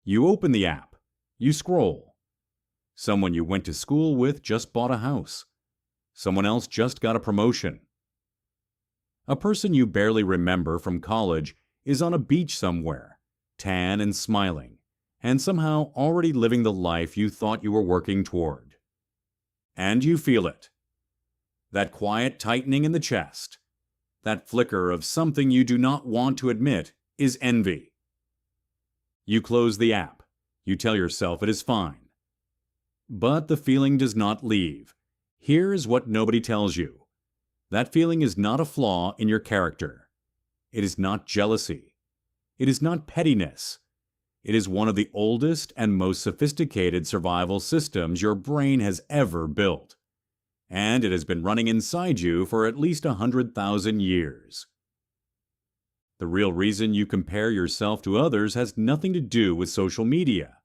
You open the app. You scroll. Someone you went to school with just bought a house. Someone else just got a promotion. A person you barely remember from college is on a beach somewhere, tan and smiling, and somehow already living the life you thought you were working toward. And you feel it. That quiet tightening in the chest, that flicker of something you do not want to admit, is envy. You close the app. You tell yourself it is fine. But the feeling does not leave. Here is what nobody tells you. That feeling is not a flaw in your character. It is not jealousy. It is not pettiness. It is one of the oldest and most sophisticated survival systems your brain has ever built. And it has been running inside you for at least 100,000 years. The real reason you compare yourself to others has nothing to do with social media.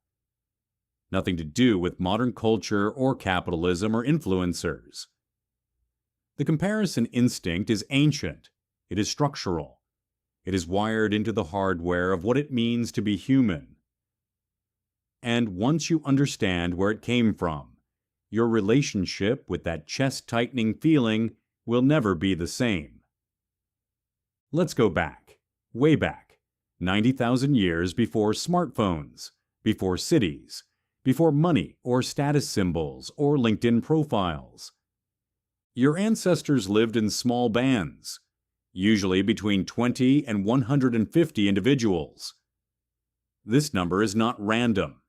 Nothing to do with modern culture or capitalism or influencers. The comparison instinct is ancient. It is structural. It is wired into the hardware of what it means to be human. And once you understand where it came from, your relationship with that chest-tightening feeling will never be the same. Let's go back, way back, 90,000 years before smartphones, before cities, before money or status symbols or LinkedIn profiles. Your ancestors lived in small bands, usually between 20 and 150 individuals. This number is not random.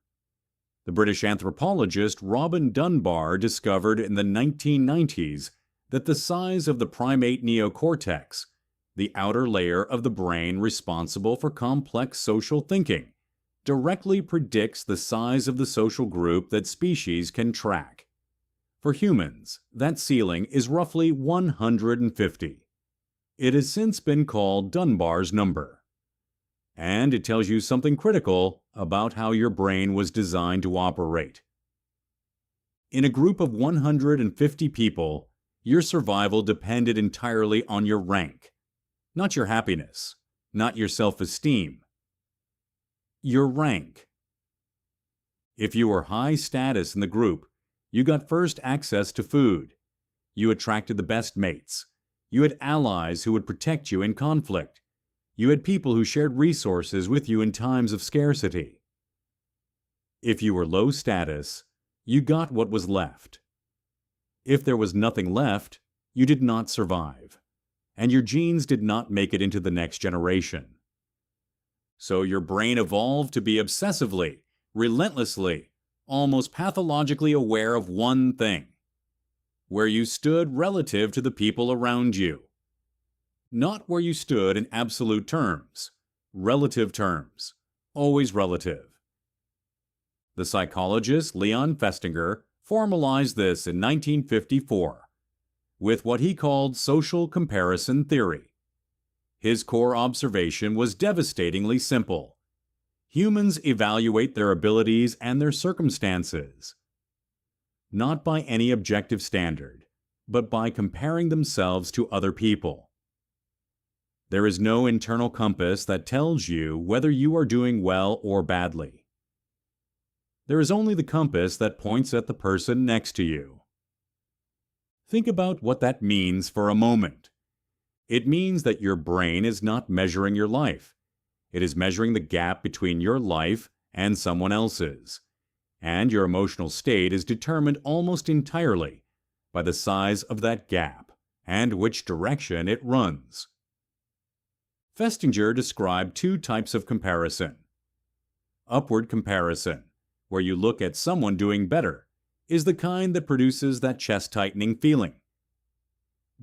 The British anthropologist Robin Dunbar discovered in the 1990s that the size of the primate neocortex, the outer layer of the brain responsible for complex social thinking, directly predicts the size of the social group that species can track. For humans, that ceiling is roughly 150. It has since been called Dunbar's number. And it tells you something critical about how your brain was designed to operate. In a group of 150 people, your survival depended entirely on your rank, not your happiness, not your self-esteem. Your rank. If you were high status in the group, you got first access to food. You attracted the best mates. You had allies who would protect you in conflict. You had people who shared resources with you in times of scarcity. If you were low status, you got what was left. If there was nothing left, you did not survive, and your genes did not make it into the next generation. So your brain evolved to be obsessively, relentlessly, almost pathologically aware of one thing: where you stood relative to the people around you. Not where you stood in absolute terms, relative terms, always relative. The psychologist Leon Festinger formalized this in 1954 with what he called social comparison theory. His core observation was devastatingly simple. Humans evaluate their abilities and their circumstances, not by any objective standard, but by comparing themselves to other people. There is no internal compass that tells you whether you are doing well or badly. There is only the compass that points at the person next to you. Think about what that means for a moment. It means that your brain is not measuring your life. It is measuring the gap between your life and someone else's. And your emotional state is determined almost entirely by the size of that gap and which direction it runs. Festinger described two types of comparison. Upward comparison, where you look at someone doing better, is the kind that produces that chest-tightening feeling.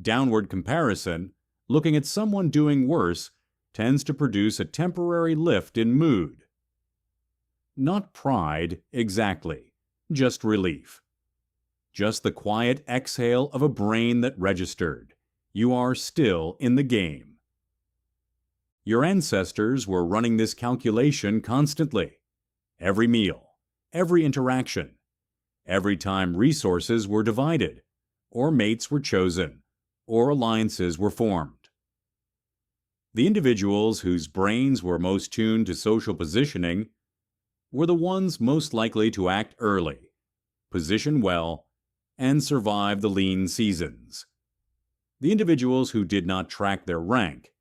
Downward comparison, looking at someone doing worse, tends to produce a temporary lift in mood. Not pride, exactly, just relief. Just the quiet exhale of a brain that registered. You are still in the game. Your ancestors were running this calculation constantly. Every meal, every interaction, every time resources were divided, or mates were chosen, or alliances were formed. The individuals whose brains were most tuned to social positioning were the ones most likely to act early, position well, and survive the lean seasons. The individuals who did not track their rank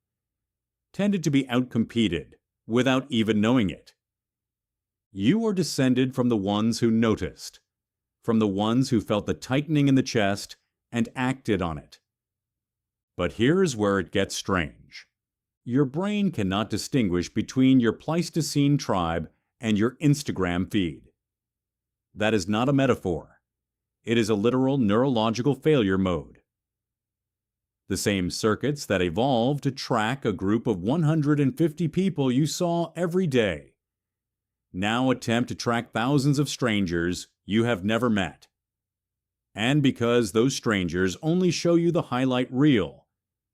tended to be outcompeted without even knowing it. You are descended from the ones who noticed, from the ones who felt the tightening in the chest and acted on it. But here is where it gets strange. Your brain cannot distinguish between your Pleistocene tribe and your Instagram feed. That is not a metaphor. It is a literal neurological failure mode. The same circuits that evolved to track a group of 150 people you saw every day now attempt to track thousands of strangers you have never met. And because those strangers only show you the highlight reel,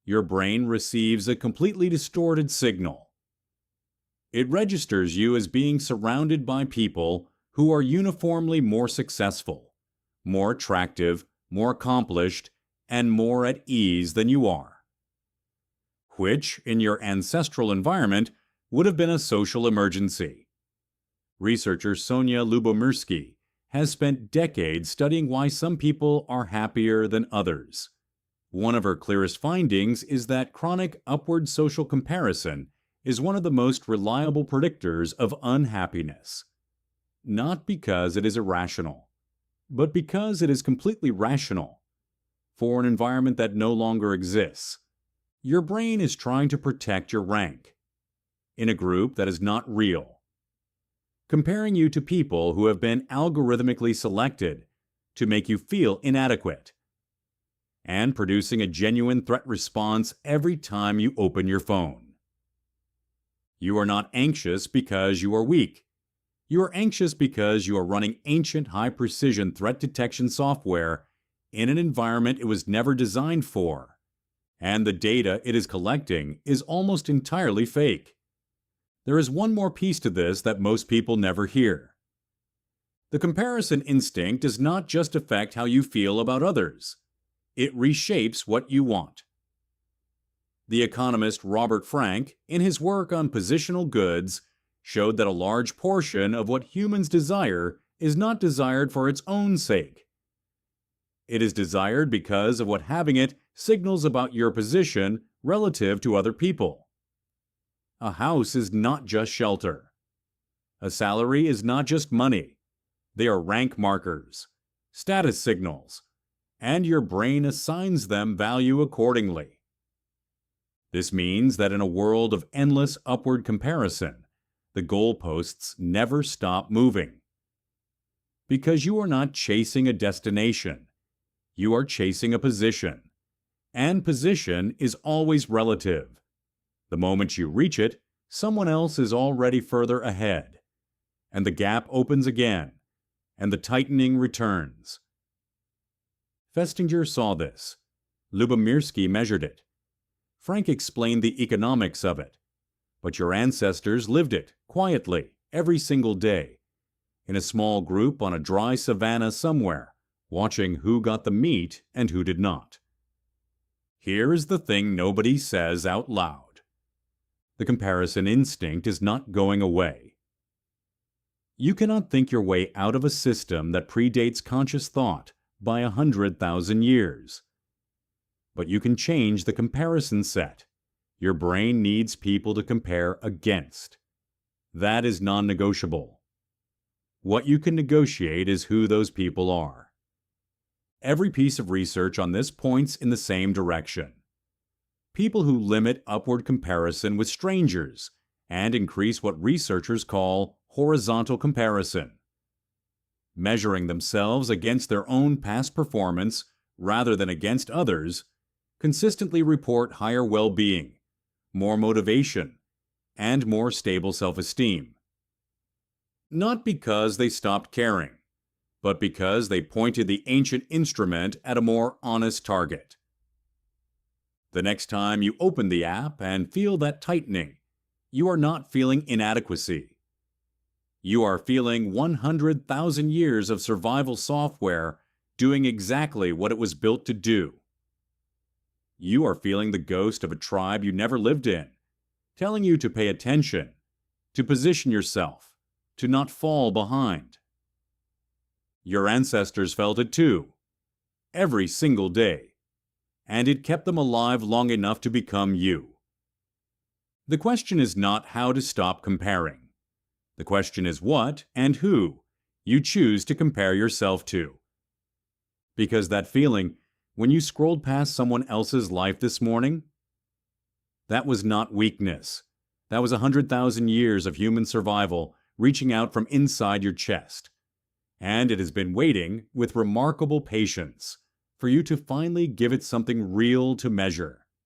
your brain receives a completely distorted signal. It registers you as being surrounded by people who are uniformly more successful, more attractive, more accomplished, and more at ease than you are, which, in your ancestral environment, would have been a social emergency. Researcher Sonia Lubomirsky has spent decades studying why some people are happier than others. One of her clearest findings is that chronic upward social comparison is one of the most reliable predictors of unhappiness. Not because it is irrational, but because it is completely rational. For an environment that no longer exists, your brain is trying to protect your rank in a group that is not real, comparing you to people who have been algorithmically selected to make you feel inadequate, and producing a genuine threat response every time you open your phone. You are not anxious because you are weak. You are anxious because you are running ancient high-precision threat detection software in an environment it was never designed for, and the data it is collecting is almost entirely fake. There is one more piece to this that most people never hear. The comparison instinct does not just affect how you feel about others. It reshapes what you want. The economist Robert Frank, in his work on positional goods, showed that a large portion of what humans desire is not desired for its own sake. It is desired because of what having it signals about your position relative to other people. A house is not just shelter. A salary is not just money. They are rank markers, status signals, and your brain assigns them value accordingly. This means that in a world of endless upward comparison, the goalposts never stop moving. Because you are not chasing a destination, you are chasing a position, and position is always relative. The moment you reach it, someone else is already further ahead, and the gap opens again, and the tightening returns. Festinger saw this. Lubomirsky measured it. Frank explained the economics of it. But your ancestors lived it, quietly, every single day, in a small group on a dry savanna somewhere, watching who got the meat and who did not. Here is the thing nobody says out loud. The comparison instinct is not going away. You cannot think your way out of a system that predates conscious thought by 100,000 years. But you can change the comparison set. Your brain needs people to compare against. That is non-negotiable. What you can negotiate is who those people are. Every piece of research on this points in the same direction. People who limit upward comparison with strangers and increase what researchers call horizontal comparison. Measuring themselves against their own past performance rather than against others, consistently report higher well-being, more motivation, and more stable self-esteem. Not because they stopped caring, but because they pointed the ancient instrument at a more honest target. The next time you open the app and feel that tightening, you are not feeling inadequacy. You are feeling 100,000 years of survival software doing exactly what it was built to do. You are feeling the ghost of a tribe you never lived in, telling you to pay attention, to position yourself, to not fall behind. Your ancestors felt it too, every single day, and it kept them alive long enough to become you. The question is not how to stop comparing. The question is what and who you choose to compare yourself to. Because that feeling when you scrolled past someone else's life this morning, that was not weakness. That was 100,000 years of human survival reaching out from inside your chest. And it has been waiting with remarkable patience for you to finally give it something real to measure.